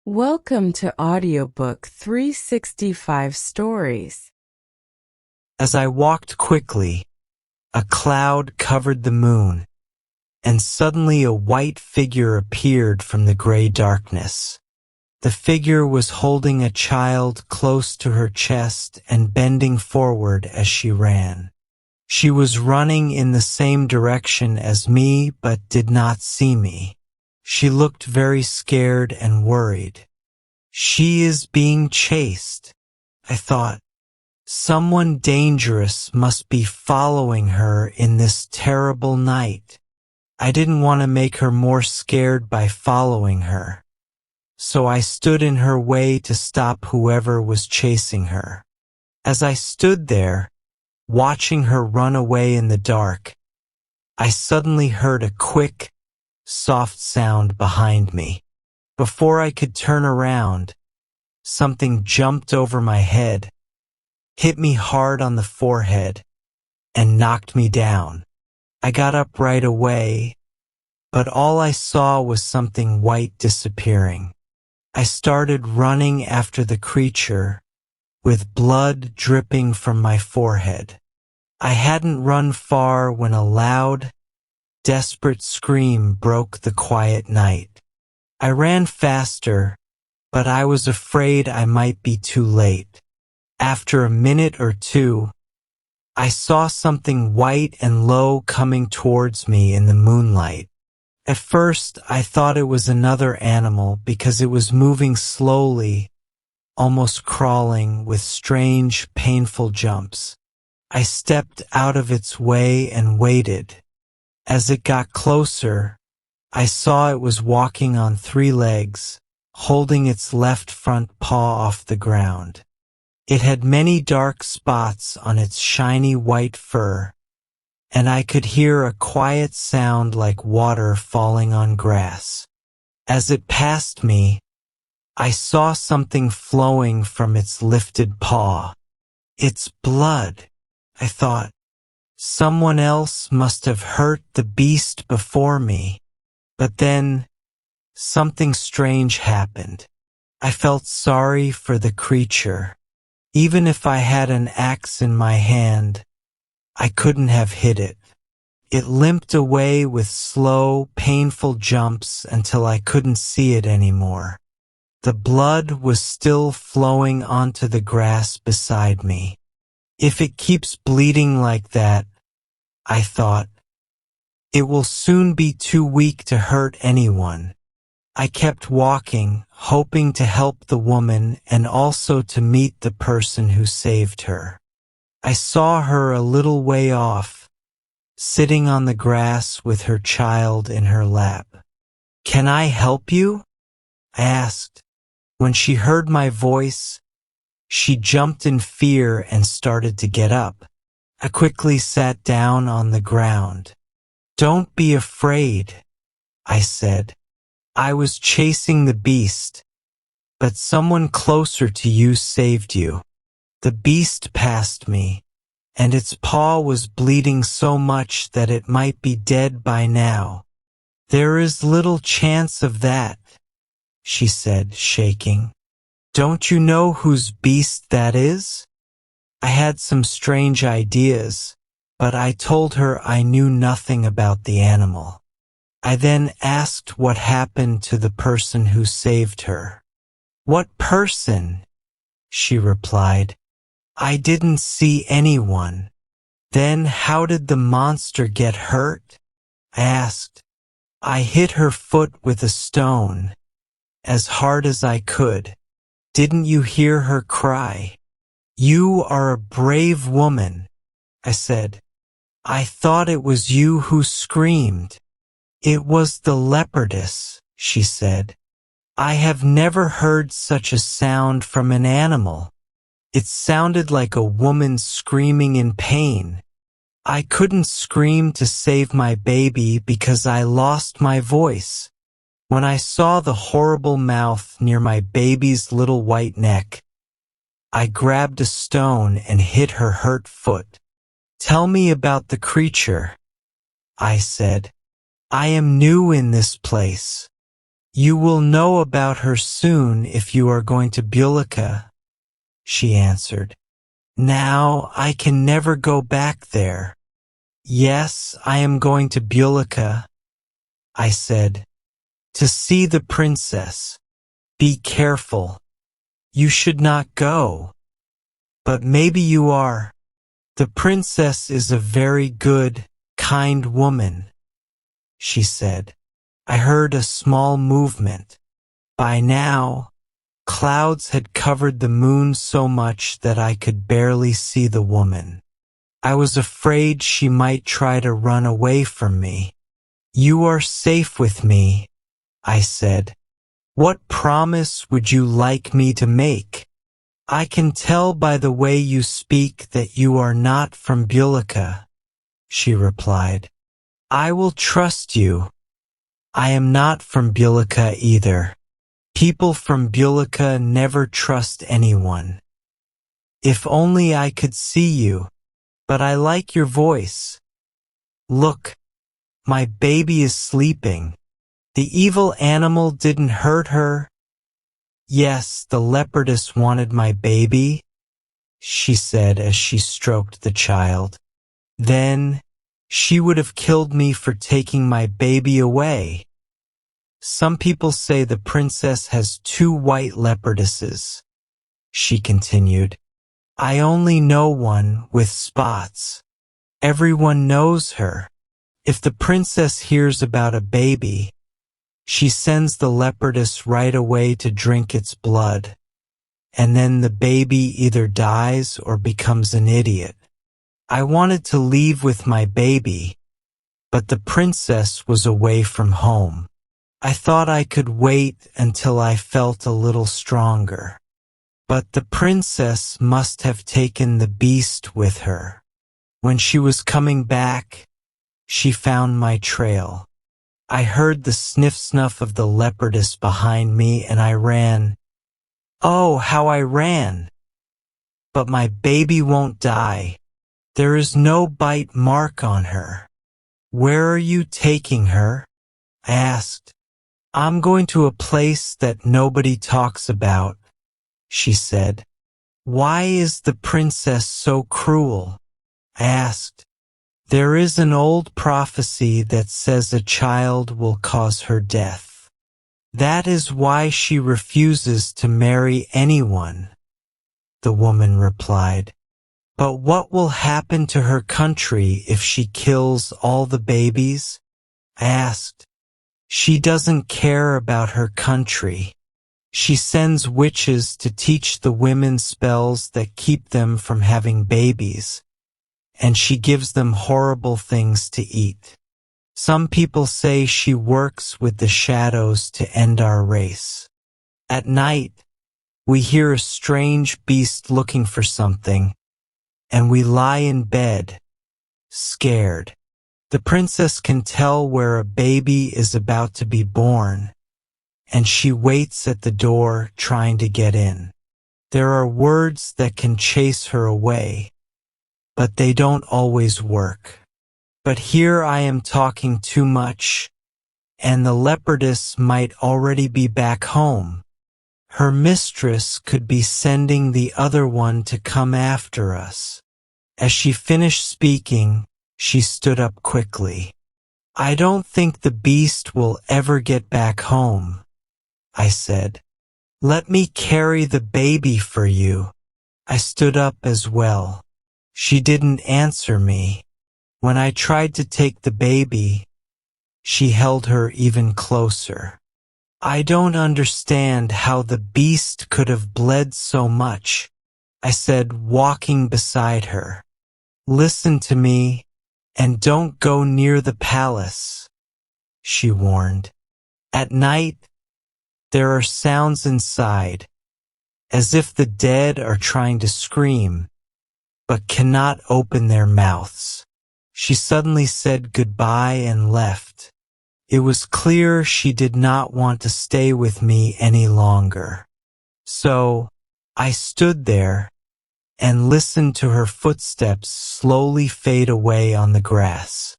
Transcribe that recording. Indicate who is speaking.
Speaker 1: Welcome to Audiobook 365 Stories.
Speaker 2: As I walked quickly, a cloud covered the moon, and suddenly a white figure appeared from the gray darkness. The figure was holding a child close to her chest and bending forward as she ran. She was running in the same direction as me but did not see me. She looked very scared and worried. She is being chased, I thought. Someone dangerous must be following her in this terrible night. I didn't want to make her more scared by following her, so I stood in her way to stop whoever was chasing her. As I stood there, watching her run away in the dark, I suddenly heard a quick, soft sound behind me. Before I could turn around, something jumped over my head, hit me hard on the forehead, and knocked me down. I got up right away, but all I saw was something white disappearing. I started running after the creature, with blood dripping from my forehead. I hadn't run far when a loud, desperate scream broke the quiet night. I ran faster, but I was afraid I might be too late. After a minute or two, I saw something white and low coming towards me in the moonlight. At first, I thought it was another animal because it was moving slowly, almost crawling with strange, painful jumps. I stepped out of its way and waited. As it got closer, I saw it was walking on 3 legs, holding its left front paw off the ground. It had many dark spots on its shiny white fur, and I could hear a quiet sound like water falling on grass. As it passed me, I saw something flowing from its lifted paw. It's blood, I thought. Someone else must have hurt the beast before me. But then, something strange happened. I felt sorry for the creature. Even if I had an axe in my hand, I couldn't have hit it. It limped away with slow, painful jumps until I couldn't see it anymore. The blood was still flowing onto the grass beside me. If it keeps bleeding like that, I thought, it will soon be too weak to hurt anyone. I kept walking, hoping to help the woman and also to meet the person who saved her. I saw her a little way off, sitting on the grass with her child in her lap. "Can I help you?" I asked. When she heard my voice, she jumped in fear and started to get up. I quickly sat down on the ground. "Don't be afraid," I said. "I was chasing the beast, but someone closer to you saved you." The beast passed me, and its paw was bleeding so much that it might be dead by now. "There is little chance of that," she said, shaking. "Don't you know whose beast that is?" I had some strange ideas, but I told her I knew nothing about the animal. I then asked what happened to the person who saved her. "What person?" she replied. "I didn't see anyone." "Then how did the monster get hurt?" I asked. "I hit her foot with a stone, as hard as I could." "Didn't you hear her cry?" "You are a brave woman," I said. "I thought it was you who screamed." "It was the leopardess," she said. "I have never heard such a sound from an animal. It sounded like a woman screaming in pain. I couldn't scream to save my baby because I lost my voice. When I saw the horrible mouth near my baby's little white neck, I grabbed a stone and hit her hurt foot." "Tell me about the creature," I said. "I am new in this place." You will know about her soon if you are going to Bulika, she answered. Now I can never go back there. Yes, I am going to Bulika, I said, to see the princess. Be careful. You should not go. But maybe you are. The princess is a very good, kind woman, she said. I heard a small movement. By now, clouds had covered the moon so much that I could barely see the woman. I was afraid she might try to run away from me. You are safe with me, I said. What promise would you like me to make? I can tell by the way you speak that you are not from Bulika, she replied. I will trust you. I am not from Bulika either. People from Bulika never trust anyone. If only I could see you, but I like your voice. Look, my baby is sleeping. The evil animal didn't hurt her. Yes, the leopardess wanted my baby, she said as she stroked the child. Then she would have killed me for taking my baby away. Some people say the princess has 2 white leopardesses, she continued. I only know one with spots. Everyone knows her. If the princess hears about a baby, she sends the leopardess right away to drink its blood, and then the baby either dies or becomes an idiot. I wanted to leave with my baby, but the princess was away from home. I thought I could wait until I felt a little stronger. But the princess must have taken the beast with her. When she was coming back, she found my trail. I heard the sniff-snuff of the leopardess behind me and I ran. Oh, how I ran! But my baby won't die. There is no bite mark on her. Where are you taking her? I asked. I'm going to a place that nobody talks about, she said. Why is the princess so cruel? I asked. There is an old prophecy that says a child will cause her death. That is why she refuses to marry anyone, the woman replied. But what will happen to her country if she kills all the babies? I asked. She doesn't care about her country. She sends witches to teach the women spells that keep them from having babies, and she gives them horrible things to eat. Some people say she works with the shadows to end our race. At night, we hear a strange beast looking for something, and we lie in bed, scared. The princess can tell where a baby is about to be born, and she waits at the door trying to get in. There are words that can chase her away, but they don't always work. But here I am talking too much, and the leopardess might already be back home. Her mistress could be sending the other one to come after us. As she finished speaking, she stood up quickly. I don't think the beast will ever get back home, I said. Let me carry the baby for you. I stood up as well. She didn't answer me. When I tried to take the baby, she held her even closer. I don't understand how the beast could have bled so much, I said, walking beside her. Listen to me, and don't go near the palace, she warned. At night, there are sounds inside, as if the dead are trying to scream, but cannot open their mouths. She suddenly said goodbye and left. It was clear she did not want to stay with me any longer. So, I stood there and listened to her footsteps slowly fade away on the grass.